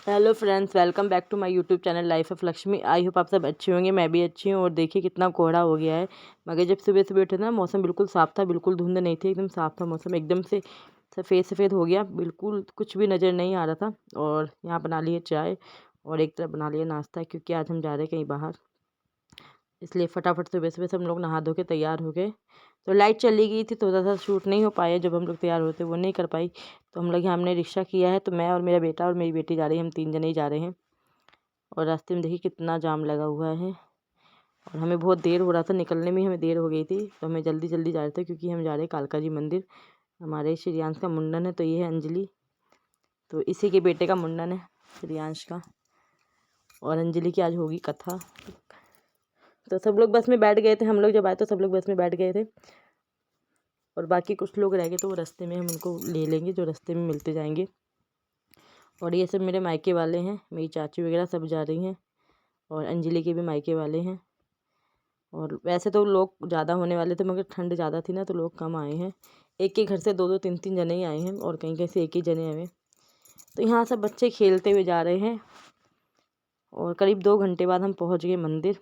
Hello friends, welcome back to my YouTube channel life of Lakshmi. I hope आप सब अच्छे होंगे, मैं भी अच्छी हूँ। और देखिए कितना कोहरा हो गया है। मगर जब सुबह सुबह उठे ना, मौसम बिल्कुल साफ़ था, बिल्कुल धुंध नहीं थी, एकदम साफ़ था मौसम, एकदम से सफ़ेद सफ़ेद हो गया, बिल्कुल कुछ भी नज़र नहीं आ रहा था। और यहाँ बना लिए चाय और एक तरफ बना लिया नाश्ता, क्योंकि आज हम जा रहे हैं कहीं बाहर, इसलिए फटाफट सुबह सुबह सब लोग नहा धो के तैयार हो गए। तो लाइट चली गई थी, थोड़ा सा शूट नहीं हो पाया, जब हम लोग तैयार होते वो नहीं कर पाई। तो हम लोग यहाँ हमने रिक्शा किया है, तो मैं और मेरा बेटा और मेरी बेटी जा रही है, हम 3 जने ही जा रहे हैं। और रास्ते में देखिए कितना जाम लगा हुआ है, और हमें बहुत देर हो रहा था, निकलने में हमें देर हो गई थी, तो हमें जल्दी जल्दी जा रहे थे, क्योंकि हम जा रहे हैं कालका जी मंदिर। हमारे श्रेयांश का मुंडन है। तो ये है अंजलि, तो इसी के बेटे का मुंडन है, श्रेयांश का। और अंजलि की आज होगी कथा। तो सब लोग बस में बैठ गए थे, हम लोग जब आए तो सब लोग बस में बैठ गए थे, और बाकी कुछ लोग रह गए, तो वो रास्ते में हम उनको ले लेंगे, जो रास्ते में मिलते जाएंगे। और ये सब मेरे मायके वाले हैं, मेरी चाची वगैरह सब जा रही हैं, और अंजलि के भी मायके वाले हैं। और वैसे तो लोग ज़्यादा होने वाले थे, मगर ठंड ज़्यादा थी ना, तो लोग कम आए हैं। एक के घर से 2-2 3-3 जने ही आए हैं, और कहीं कहीं से एक ही जने आए हैं। तो यहाँ सब बच्चे खेलते हुए जा रहे हैं, और करीब 2 घंटे बाद हम पहुँच गए मंदिर।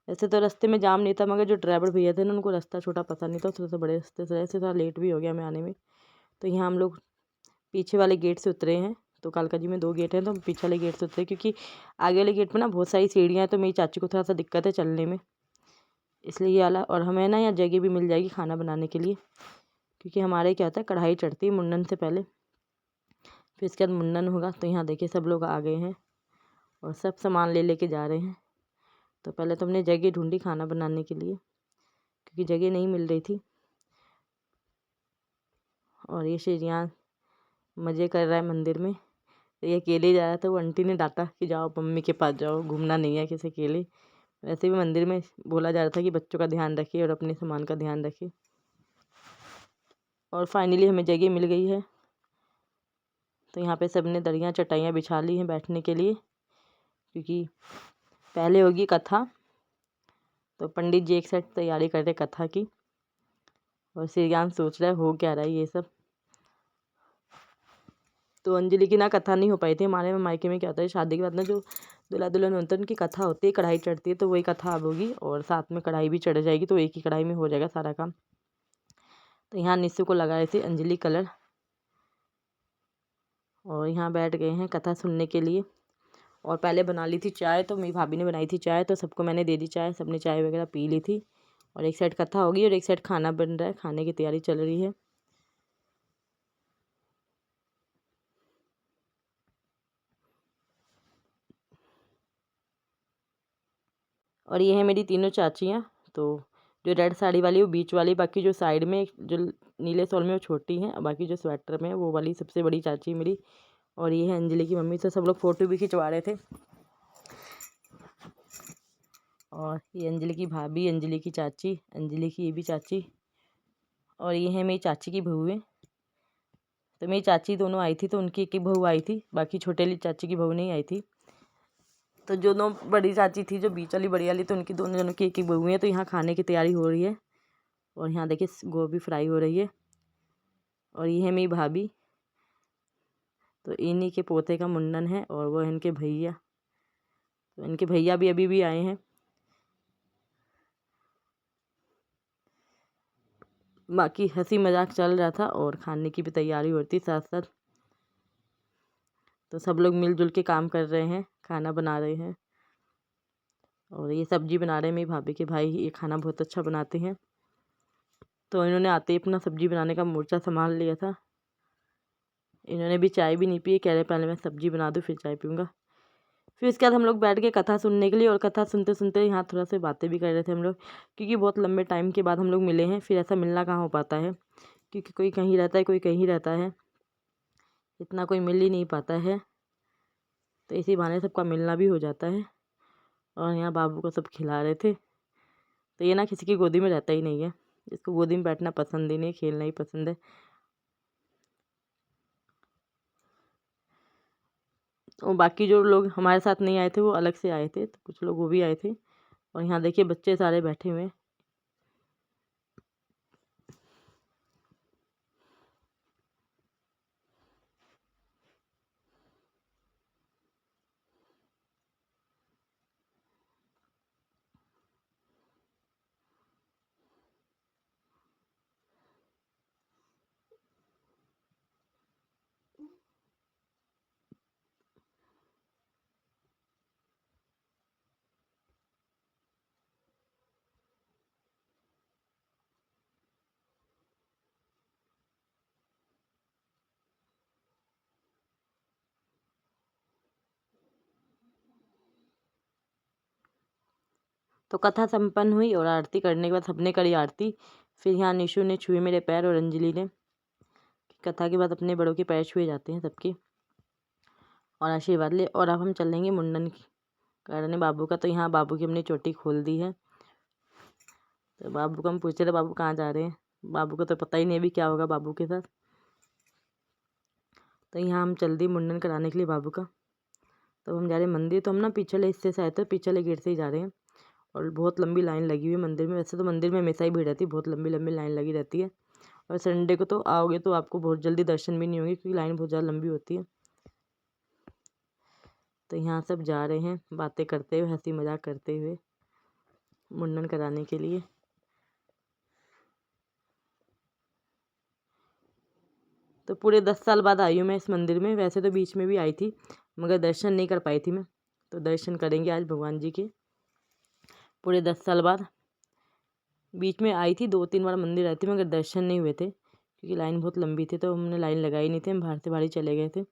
वैसे तो रास्ते में जाम नहीं था, मगर जो ड्राइवर भैया थे ना, उनको रास्ता छोटा पता नहीं था, थोड़ा सा बड़े रास्ते से ऐसे थोड़ा लेट भी हो गया हमें आने में। तो यहाँ हम लोग पीछे वाले गेट से उतरे हैं। तो कालका जी में 2 गेट हैं, तो हम पीछे वाले गेट से उतरे, क्योंकि आगे वाले गेट पर ना बहुत सारी सीढ़ियाँ हैं, तो मेरी चाची को थोड़ा सा दिक्कत है चलने में, इसलिए ये वाला। और हमें ना यहाँ जगह भी मिल जाएगी खाना बनाने के लिए, क्योंकि हमारे क्या होता है, कढ़ाई चढ़ती है मुंडन से पहले, फिर इसके बाद मुंडन होगा। तो यहाँ देखिए सब लोग आ गए हैं, और सब सामान ले लेके जा रहे हैं। तो पहले तो हमने जगह ढूंढी खाना बनाने के लिए, क्योंकि जगह नहीं मिल रही थी। और ये श्रेयांश मज़े कर रहा है मंदिर में। तो ये अकेले जा रहा था, वो आंटी ने डांटा कि जाओ मम्मी के पास जाओ, घूमना नहीं है किसी अकेले। वैसे भी मंदिर में बोला जा रहा था कि बच्चों का ध्यान रखिए और अपने सामान का ध्यान रखिए। और फाइनली हमें जगह मिल गई है। तो यहाँ पे सब ने दरियाँ चटाइयाँ बिछा ली हैं बैठने के लिए, क्योंकि पहले होगी कथा। तो पंडित जी एक साइड तैयारी कर रहे कथा की, और श्रेयांश सोच रहा है हो क्या रहा है ये सब। तो अंजलि की ना कथा नहीं हो पाई थी। हमारे मायके में क्या होता है, शादी के बाद ना जो दूल्हा दुल्हन होते हैं उनकी कथा होती है, कढ़ाई चढ़ती है, तो वही कथा अब होगी, और साथ में कढ़ाई भी चढ़ जाएगी, तो एक ही कढ़ाई में हो जाएगा सारा काम। तो यहाँ निस्सू को लगा रही थी अंजलि कलर, और यहाँ बैठ गए हैं कथा सुनने के लिए। और पहले बना ली थी चाय, तो मेरी भाभी ने बनाई थी चाय, तो सबको मैंने दे दी चाय, सबने चाय वगैरह पी ली थी। और एक साइड कथा होगी और एक साइड खाना बन रहा है, खाने की तैयारी चल रही है। और ये है मेरी तीनों चाचियाँ। तो जो रेड साड़ी वाली वो बीच वाली, बाकी जो साइड में जो नीले शॉल में वो छोटी हैं, और बाकी जो स्वेटर में है वो वाली सबसे बड़ी चाची मेरी। और ये है अंजलि की मम्मी। तो सब लोग फ़ोटो भी खिंचवा रहे थे। और ये अंजलि की भाभी, अंजलि की चाची, अंजलि की ये भी चाची, और ये है मेरी चाची की बहुएँ। तो मेरी चाची दोनों आई थी, तो उनकी एक एक बहू आई थी, बाकी छोटे वाली चाची की बहू नहीं आई थी। तो जो दो बड़ी चाची थी, जो बीच वाली बड़ी वाली, तो उनकी दोनों जनों की एक एक बहू हैं। तो यहाँ खाने की तैयारी हो रही है, और यहाँ देखिए गोभी फ्राई हो रही है। और ये है मेरी भाभी। तो इन्हीं के पोते का मुंडन है, और वो इनके भैया। तो इनके भैया भी अभी भी आए हैं। बाकी हंसी मजाक चल रहा था, और खाने की भी तैयारी होती साथ साथ। तो सब लोग मिलजुल के काम कर रहे हैं, खाना बना रहे हैं। और ये सब्जी बना रहे हैं मेरी भाभी के भाई, ये खाना बहुत अच्छा बनाते हैं। तो इन्होंने आते ही अपना सब्जी बनाने का मोर्चा संभाल लिया था। इन्होंने भी चाय भी नहीं पी, कह रहे पहले मैं सब्जी बना दूँ फिर चाय पीऊँगा। फिर उसके बाद हम लोग बैठ गए कथा सुनने के लिए, और कथा सुनते सुनते यहाँ थोड़ा सा बातें भी कर रहे थे हम लोग, क्योंकि बहुत लंबे टाइम के बाद हम लोग मिले हैं। फिर ऐसा मिलना कहाँ हो पाता है, क्योंकि कोई कहीं रहता है, कोई कहीं रहता है, इतना कोई मिल ही नहीं पाता है। तो इसी बहाने सबका मिलना भी हो जाता है। और यहाँ बाबू को सब खिला रहे थे। तो ये ना किसी की गोदी में रहता ही नहीं है, इसको गोदी में बैठना पसंद ही नहीं, खेलना ही पसंद है। और बाकी जो लोग हमारे साथ नहीं आए थे वो अलग से आए थे, तो कुछ लोग वो भी आए थे। और यहाँ देखिए बच्चे सारे बैठे हुए हैं। तो कथा संपन्न हुई और आरती करने के बाद सबने करी आरती। फिर यहाँ निशु ने छुए मेरे पैर और अंजलि ने। कथा के बाद अपने बड़ों के पैर छुए जाते हैं सबके और आशीर्वाद ले। और अब हम चलेंगे मुंडन करने बाबू का। तो यहाँ बाबू की हमने चोटी खोल दी है। तो बाबू को हम पूछे थे बाबू कहाँ जा रहे हैं, बाबू को तो पता ही नहीं अभी क्या होगा बाबू के साथ। तो यहाँ हम चल दी मुंडन कराने के लिए बाबू का। तो हम जा रहे हैं मंदिर। तो हम ना पिछले हिस्से से आए थे, पिछले गेट से ही जा रहे हैं और बहुत लंबी लाइन लगी हुई है मंदिर में। वैसे तो मंदिर में हमेशा ही भीड़ रहती है, बहुत लंबी लंबी लाइन लगी रहती है। और संडे को तो आओगे तो आपको बहुत जल्दी दर्शन भी नहीं होंगे क्योंकि लाइन बहुत ज़्यादा लंबी होती है। तो यहाँ सब जा रहे हैं बातें करते हुए, हंसी मजाक करते हुए मुंडन कराने के लिए। तो पूरे 10 साल बाद आई हूँ मैं इस मंदिर में। वैसे तो बीच में भी आई थी मगर दर्शन नहीं कर पाई थी मैं। तो दर्शन करेंगे आज भगवान जी के पूरे 10 साल बाद। बीच में आई थी 2-3 बार मंदिर आई थी मगर दर्शन नहीं हुए थे क्योंकि लाइन बहुत लंबी थी। तो हमने लाइन लगाई नहीं थी, हम बाहर से बाहर ही चले गए थे।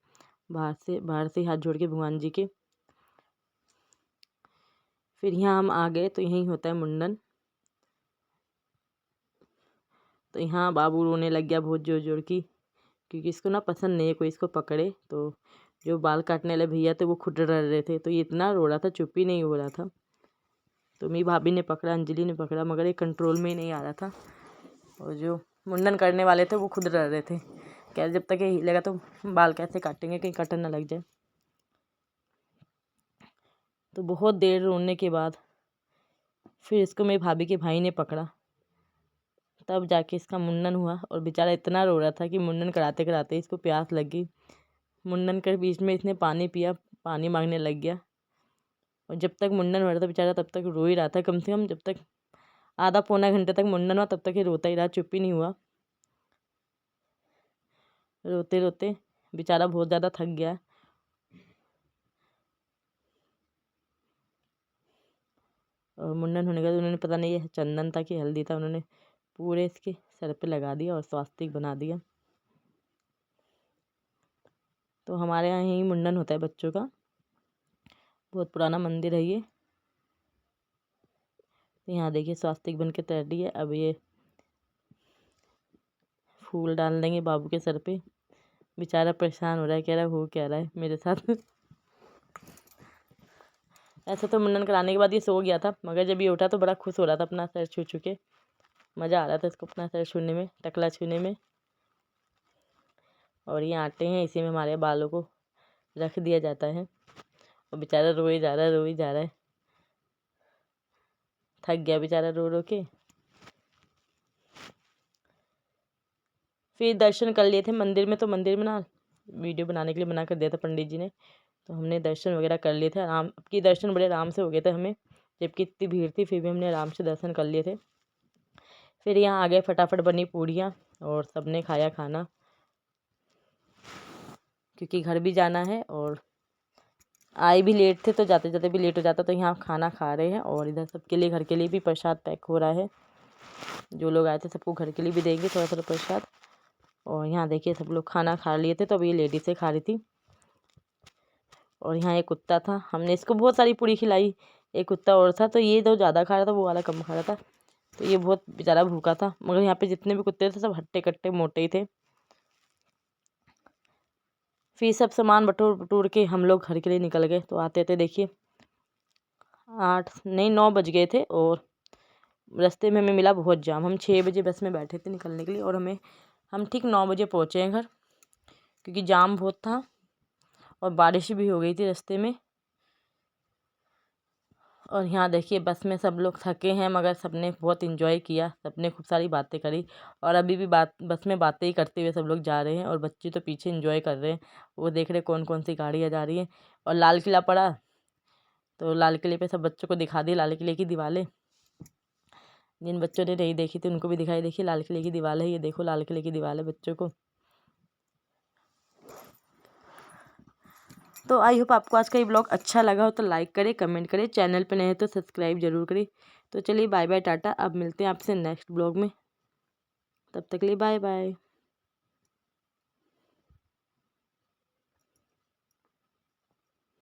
बाहर से हाथ जोड़ के भगवान जी के। फिर यहाँ हम आ गए तो यहीं होता है मुंडन। तो यहाँ बाबू रोने लग गया बहुत जोर जोर की क्योंकि इसको ना पसंद नहीं है कोई इसको पकड़े। तो जो बाल काटने वाले भैया थे वो खुद डर रहे थे, तो ये इतना रो रहा था, चुप ही नहीं हो रहा था। तो मेरी भाभी ने पकड़ा, अंजलि ने पकड़ा मगर ये कंट्रोल में ही नहीं आ रहा था। और जो मुंडन करने वाले थे वो खुद डर रहे थे, क्या जब तक ये हिलेगा तो बाल कैसे काटेंगे, कहीं कटन ना लग जाए। तो बहुत देर रोने के बाद फिर इसको मेरी भाभी के भाई ने पकड़ा, तब जाके इसका मुंडन हुआ। और बेचारा इतना रो रहा था कि मुंडन कराते कराते इसको प्यास लगी। मुंडन के बीच में इसने पानी पिया, पानी मांगने लग गया। और जब तक मुंडन हो रहा था बेचारा तब तक रो ही रहा था। कम से कम जब तक आधा पौना घंटे तक मुंडन हुआ तब तक ये रोता ही रहा, चुप ही नहीं हुआ। रोते रोते बेचारा बहुत ज़्यादा थक गया। और मुंडन होने के बाद उन्होंने पता नहीं ये चंदन था कि हल्दी था, उन्होंने पूरे इसके सर पे लगा दिया और स्वास्तिक बना दिया। तो हमारे यहाँ यही मुंडन होता है बच्चों का, बहुत पुराना मंदिर है ये। तो यहाँ देखिए स्वास्तिक बन के तैयारी है। अब ये फूल डाल देंगे बाबू के सर पे। बेचारा परेशान हो रहा है, कह रहा है हो क्या रहा है मेरे साथ। ऐसे तो मुंडन कराने के बाद ये सो गया था मगर जब ये उठा तो बड़ा खुश हो रहा था अपना सर छू छू के। मज़ा आ रहा था इसको अपना सर छूने में, टकला छूने में। और ये आटे हैं, इसी में हमारे बालों को रख दिया जाता है। और बेचारा रोए जा रहा है, रोए जा रहा है, थक गया बेचारा रो रो के। फिर दर्शन कर लिए थे मंदिर में। तो मंदिर में ना वीडियो बनाने के लिए मना कर दिया था पंडित जी ने। तो हमने दर्शन वगैरह कर लिए थे आराम की, दर्शन बड़े आराम से हो गए थे हमें, जबकि इतनी भीड़ थी फिर भी हमने आराम से दर्शन कर लिए थे। फिर यहाँ आ गए, फटाफट बनी पूड़ियाँ और सबने खाया खाना क्योंकि घर भी जाना है और आए भी लेट थे तो जाते जाते भी लेट हो जाता। तो यहाँ खाना खा रहे हैं और इधर सबके लिए, घर के लिए भी प्रसाद पैक हो रहा है। जो लोग आए थे सबको घर के लिए भी देंगे थोड़ा थोड़ा प्रसाद। और यहाँ देखिए सब लोग खाना खा लिए थे तो अभी ये लेडीज़ें खा रही थी। और यहाँ एक कुत्ता था, हमने इसको बहुत सारी पूड़ी खिलाई। एक कुत्ता और था तो ये तो ज़्यादा खा रहा था, वो वाला कम खा रहा था। तो ये बहुत बेचारा भूखा था। मगर यहाँ पे जितने भी कुत्ते थे सब हट्टे कट्टे मोटे ही थे। फिर सब सामान बटोर बटोर के हम लोग घर के लिए निकल गए। तो आते आते देखिए 9 बज गए थे और रास्ते में हमें मिला बहुत जाम। हम 6 बजे बस में बैठे थे निकलने के लिए और हम ठीक 9 बजे पहुँचे हैं घर क्योंकि जाम बहुत था और बारिश भी हो गई थी रास्ते में। और यहाँ देखिए बस में सब लोग थके हैं मगर सबने बहुत इन्जॉय किया, सबने खूब सारी बातें करी। और अभी भी बस में बातें ही करते हुए सब लोग जा रहे हैं और बच्चे तो पीछे इन्जॉय कर रहे हैं, वो देख रहे कौन कौन सी गाड़ियाँ जा रही हैं। और लाल किला पड़ा तो लाल किले पे सब बच्चों को दिखा दी लाल किले की दीवारें। जिन बच्चों ने नहीं देखी थी उनको भी दिखाई। देखिए लाल किले की दीवार है, ये देखो लाल किले की दीवार है बच्चों को। तो आई होप आपको आज का ये ब्लॉग अच्छा लगा हो तो लाइक करें, कमेंट करें, चैनल पर नए हैं तो सब्सक्राइब जरूर करें। तो चलिए बाय बाय टाटा, अब मिलते हैं आपसे नेक्स्ट ब्लॉग में, तब तक के लिए बाय बाय।